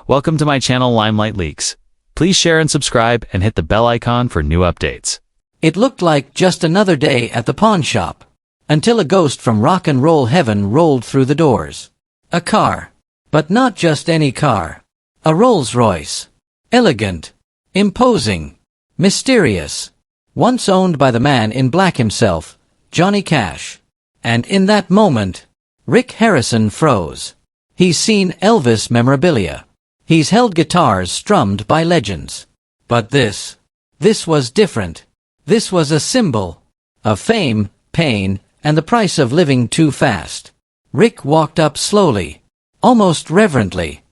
Welcome to my channel Limelight Leaks. Please share and subscribe and hit the bell icon for new updates. It looked like just another day at the pawn shop, until a ghost from rock and roll heaven rolled through the doors. A car. But not just any car. A Rolls-Royce. Elegant. Imposing. Mysterious. Once owned by the man in black himself, Johnny Cash. And in that moment, Rick Harrison froze. He's seen Elvis memorabilia. He's held guitars strummed by legends. But this was different. This was a symbol of fame, pain, and the price of living too fast. Rick walked up slowly, almost reverently.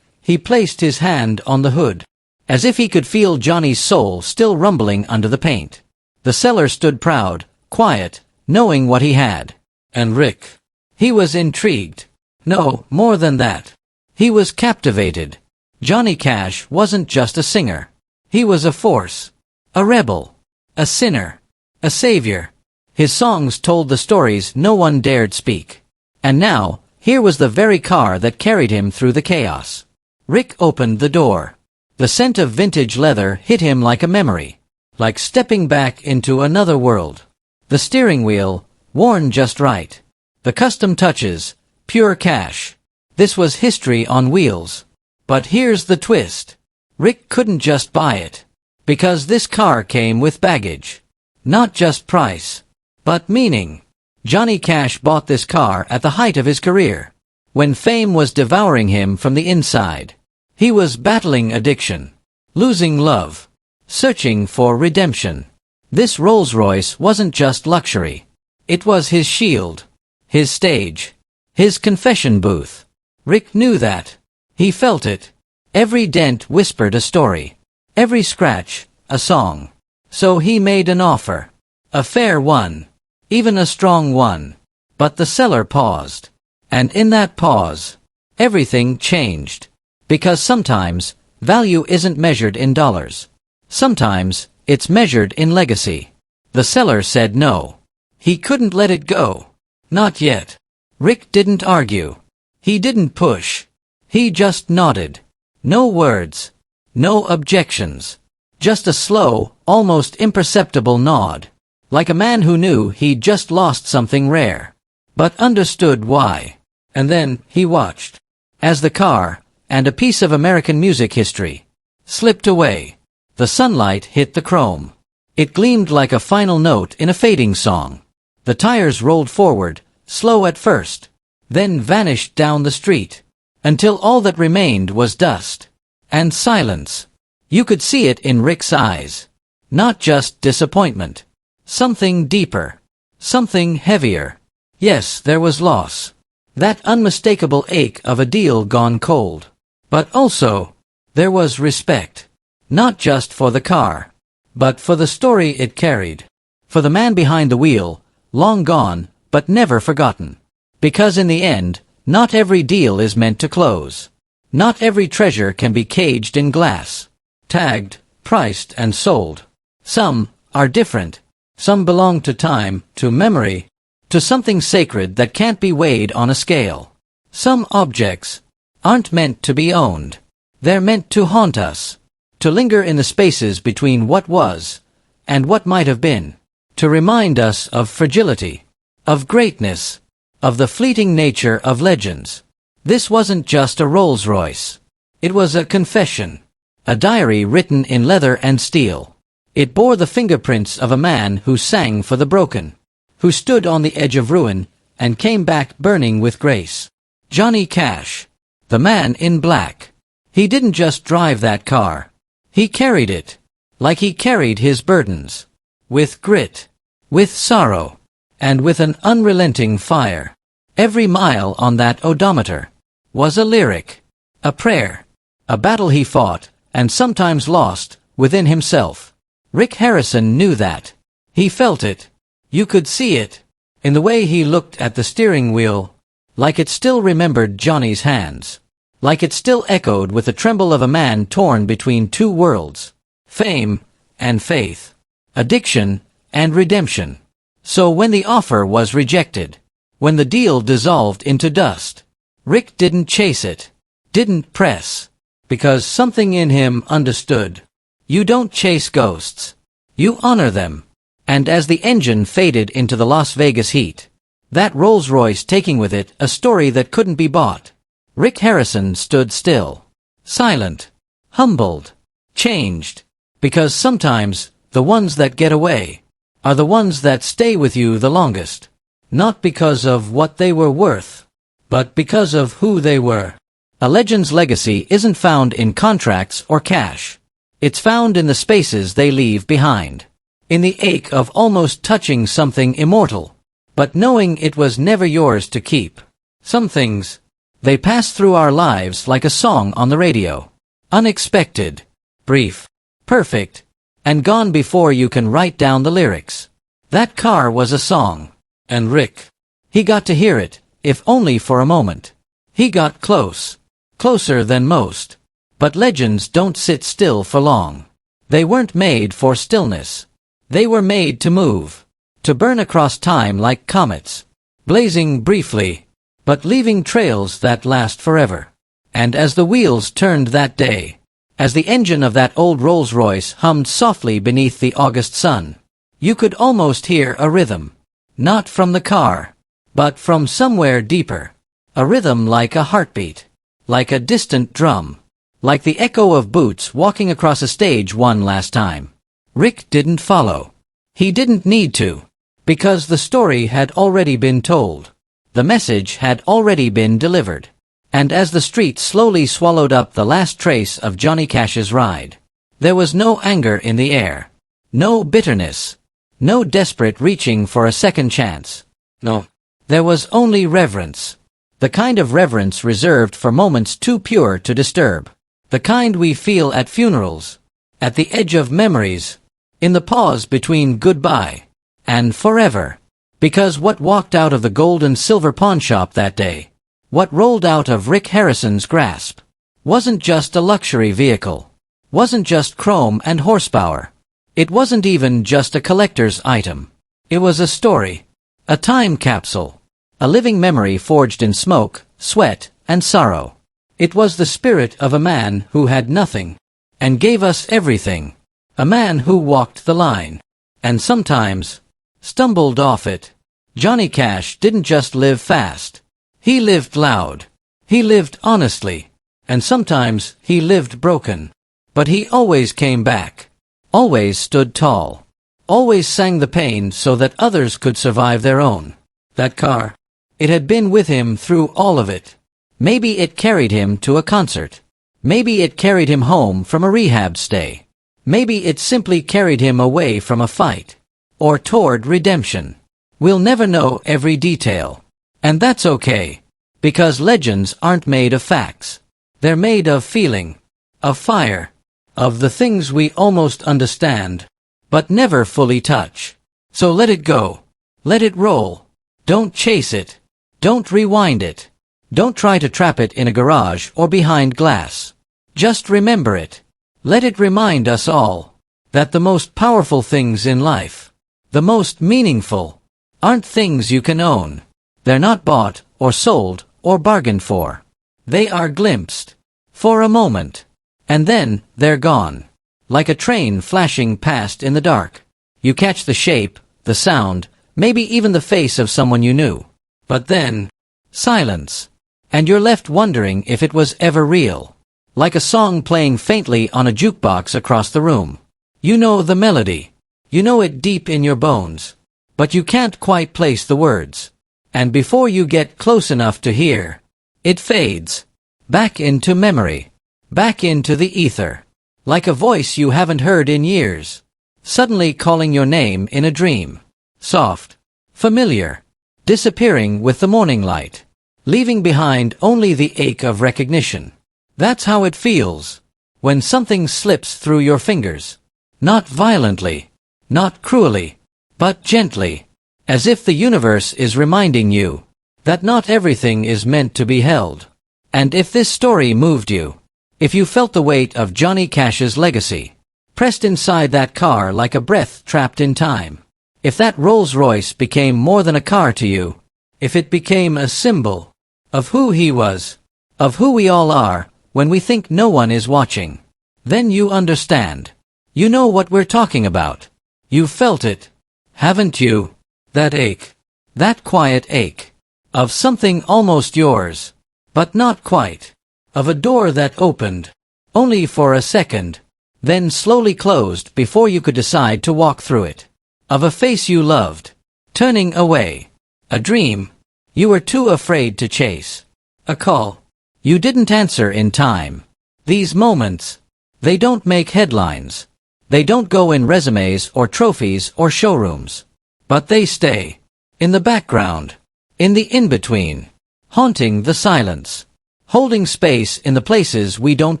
He placed his hand on the hood, as if he could feel Johnny's soul still rumbling under the paint. The seller stood proud, quiet, knowing what he had. And Rick, he was intrigued. No, more than that. He was captivated. Johnny Cash wasn't just a singer. He was a force. A rebel. A sinner. A savior. His songs told the stories no one dared speak. And now, here was the very car that carried him through the chaos. Rick opened the door. The scent of vintage leather hit him like a memory. Like stepping back into another world. The steering wheel, worn just right. The custom touches, pure cash. This was history on wheels. But here's the twist. Rick couldn't just buy it. Because this car came with baggage. Not just price, but meaning. Johnny Cash bought this car at the height of his career. When fame was devouring him from the inside. He was battling addiction. Losing love. Searching for redemption. This Rolls-Royce wasn't just luxury. It was his shield. His stage. His confession booth. Rick knew that. He felt it. Every dent whispered a story. Every scratch, a song. So he made an offer. A fair one. Even a strong one. But the seller paused. And in that pause, everything changed. Because sometimes, value isn't measured in dollars. Sometimes, it's measured in legacy. The seller said no. He couldn't let it go. Not yet. Rick didn't argue. He didn't push. He just nodded. No words. No objections. Just a slow, almost imperceptible nod. Like a man who knew he'd just lost something rare. But understood why. And then, he watched. As the car, and a piece of American music history, slipped away. The sunlight hit the chrome. It gleamed like a final note in a fading song. The tires rolled forward, slow at first, then vanished down the street, until all that remained was dust. And silence. You could see it in Rick's eyes. Not just disappointment. Something deeper. Something heavier. Yes, there was loss. That unmistakable ache of a deal gone cold. But also, there was respect. Not just for the car, but for the story it carried. For the man behind the wheel, long gone, but never forgotten. Because in the end, not every deal is meant to close. Not every treasure can be caged in glass. Tagged, priced, and sold. Some are different. Some belong to time, to memory, to something sacred that can't be weighed on a scale. Some objects aren't meant to be owned. They're meant to haunt us. To linger in the spaces between what was and what might have been. To remind us of fragility, of greatness, of the fleeting nature of legends. This wasn't just a Rolls-Royce. It was a confession. A diary written in leather and steel. It bore the fingerprints of a man who sang for the broken. Who stood on the edge of ruin and came back burning with grace. Johnny Cash. The man in black. He didn't just drive that car. He carried it. Like he carried his burdens. With grit. With sorrow. And with an unrelenting fire. Every mile on that odometer was a lyric. A prayer. A battle he fought, and sometimes lost, within himself. Rick Harrison knew that. He felt it. You could see it. In the way he looked at the steering wheel. Like it still remembered Johnny's hands. Like it still echoed with the tremble of a man torn between two worlds. Fame and faith. Addiction and redemption. So when the offer was rejected, when the deal dissolved into dust, Rick didn't chase it, didn't press, Because something in him understood. You don't chase ghosts. You honor them. And as the engine faded into the Las Vegas heat, that Rolls-Royce taking with it a story that couldn't be bought, Rick Harrison stood still, silent, humbled, changed. Because sometimes, the ones that get away are the ones that stay with you the longest. Not because of what they were worth, but because of who they were. A legend's legacy isn't found in contracts or cash. It's found in the spaces they leave behind. In the ache of almost touching something immortal, but knowing it was never yours to keep. Some things, they pass through our lives like a song on the radio. Unexpected, brief, perfect, and gone before you can write down the lyrics. That car was a song. And Rick, he got to hear it, if only for a moment. He got close. Closer than most. But legends don't sit still for long. They weren't made for stillness. They were made to move. To burn across time like comets. Blazing briefly, but leaving trails that last forever. And as the wheels turned that day, as the engine of that old Rolls-Royce hummed softly beneath the August sun, you could almost hear a rhythm. Not from the car, but from somewhere deeper. A rhythm like a heartbeat. Like a distant drum. Like the echo of boots walking across a stage one last time. Rick didn't follow. He didn't need to. Because the story had already been told. The message had already been delivered. And as the street slowly swallowed up the last trace of Johnny Cash's ride, there was no anger in the air. No bitterness. No desperate reaching for a second chance. No. There was only reverence. The kind of reverence reserved for moments too pure to disturb. The kind we feel at funerals. At the edge of memories. In the pause between goodbye and forever. Because what walked out of the gold and silver pawn shop that day, what rolled out of Rick Harrison's grasp, wasn't just a luxury vehicle. Wasn't just chrome and horsepower. It wasn't even just a collector's item. It was a story. A time capsule. A living memory forged in smoke, sweat, and sorrow. It was the spirit of a man who had nothing, and gave us everything. A man who walked the line, and sometimes stumbled off it. Johnny Cash didn't just live fast. He lived loud. He lived honestly. And sometimes he lived broken. But he always came back. Always stood tall. Always sang the pain so that others could survive their own. That car. It had been with him through all of it. Maybe it carried him to a concert. Maybe it carried him home from a rehab stay. Maybe it simply carried him away from a fight. Or toward redemption. We'll never know every detail. And that's okay. Because legends aren't made of facts. They're made of feeling. Of fire. Of the things we almost understand, but never fully touch. So let it go. Let it roll. Don't chase it. Don't rewind it. Don't try to trap it in a garage or behind glass. Just remember it. Let it remind us all that the most powerful things in life, the most meaningful, aren't things you can own. They're not bought or sold or bargained for. They are glimpsed. For a moment. And then, they're gone. Like a train flashing past in the dark. You catch the shape, the sound, maybe even the face of someone you knew. But then, silence. And you're left wondering if it was ever real. Like a song playing faintly on a jukebox across the room. You know the melody. You know it deep in your bones. But you can't quite place the words. And before you get close enough to hear, it fades. Back into memory. Back into the ether. Like a voice you haven't heard in years. Suddenly calling your name in a dream. Soft. Familiar. Disappearing with the morning light. Leaving behind only the ache of recognition. That's how it feels. When something slips through your fingers. Not violently. Not cruelly. But gently. As if the universe is reminding you that not everything is meant to be held. And if this story moved you, if you felt the weight of Johnny Cash's legacy, pressed inside that car like a breath trapped in time, if that Rolls-Royce became more than a car to you, if it became a symbol of who he was, of who we all are, when we think no one is watching. Then you understand. You know what we're talking about. You've felt it, haven't you? That ache. That quiet ache. Of something almost yours. But not quite. Of a door that opened. Only for a second. Then slowly closed before you could decide to walk through it. Of a face you loved. Turning away. A dream you were too afraid to chase. A call you didn't answer in time. These moments, they don't make headlines. They don't go in resumes or trophies or showrooms. But they stay. In the background. In the in-between. Haunting the silence. Holding space in the places we don't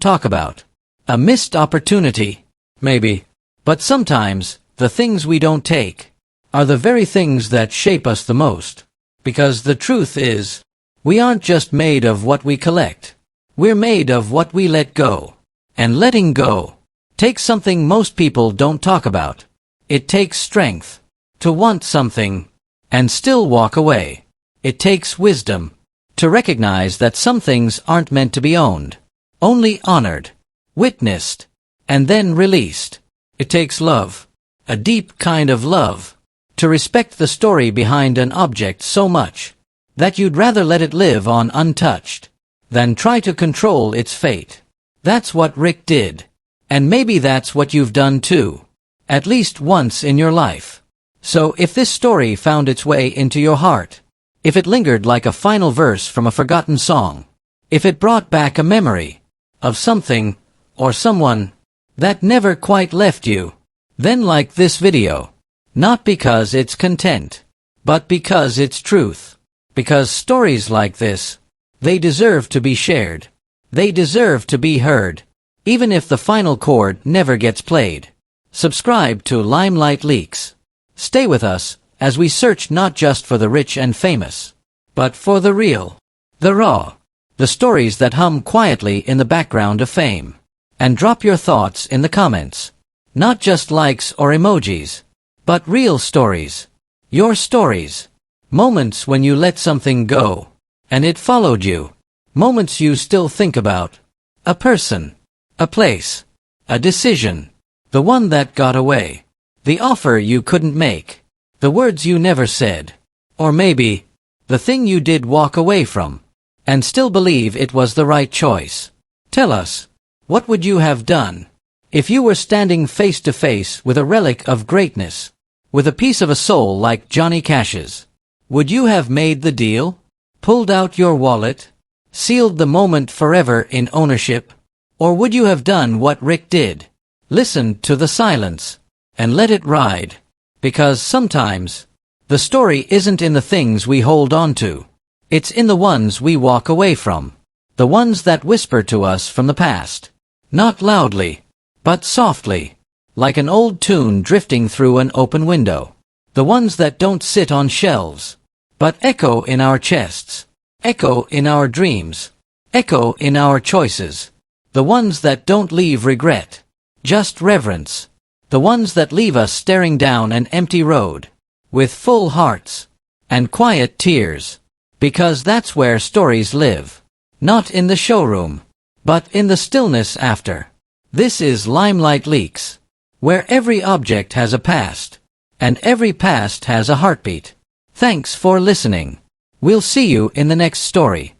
talk about. A missed opportunity. Maybe. But sometimes, the things we don't take are the very things that shape us the most. Because the truth is, we aren't just made of what we collect. We're made of what we let go. And letting go takes something most people don't talk about. It takes strength to want something and still walk away. It takes wisdom to recognize that some things aren't meant to be owned, only honored, witnessed, and then released. It takes love, a deep kind of love, to respect the story behind an object so much that you'd rather let it live on untouched than try to control its fate. That's what Rick did. And maybe that's what you've done too. At least once in your life. So if this story found its way into your heart, if it lingered like a final verse from a forgotten song, if it brought back a memory of something or someone that never quite left you, then like this video. Not because it's content, but because it's truth. Because stories like this, they deserve to be shared. They deserve to be heard, even if the final chord never gets played. Subscribe to Limelight Leaks. Stay with us as we search not just for the rich and famous, but for the real, the raw, the stories that hum quietly in the background of fame. And drop your thoughts in the comments. Not just likes or emojis, but real stories. Your stories. Moments when you let something go, and it followed you. Moments you still think about. A person. A place. A decision. The one that got away. The offer you couldn't make. The words you never said. Or maybe, the thing you did walk away from, and still believe it was the right choice. Tell us, what would you have done if you were standing face to face with a relic of greatness, with a piece of a soul like Johnny Cash's? Would you have made the deal? Pulled out your wallet? Sealed the moment forever in ownership? Or would you have done what Rick did? Listened to the silence and let it ride. Because sometimes, the story isn't in the things we hold on to. It's in the ones we walk away from. The ones that whisper to us from the past. Not loudly, but softly. Like an old tune drifting through an open window. The ones that don't sit on shelves, but echo in our chests. Echo in our dreams. Echo in our choices. The ones that don't leave regret, just reverence. The ones that leave us staring down an empty road, with full hearts, and quiet tears. Because that's where stories live. Not in the showroom, but in the stillness after. This is Limelight Leaks, where every object has a past, and every past has a heartbeat. Thanks for listening. We'll see you in the next story.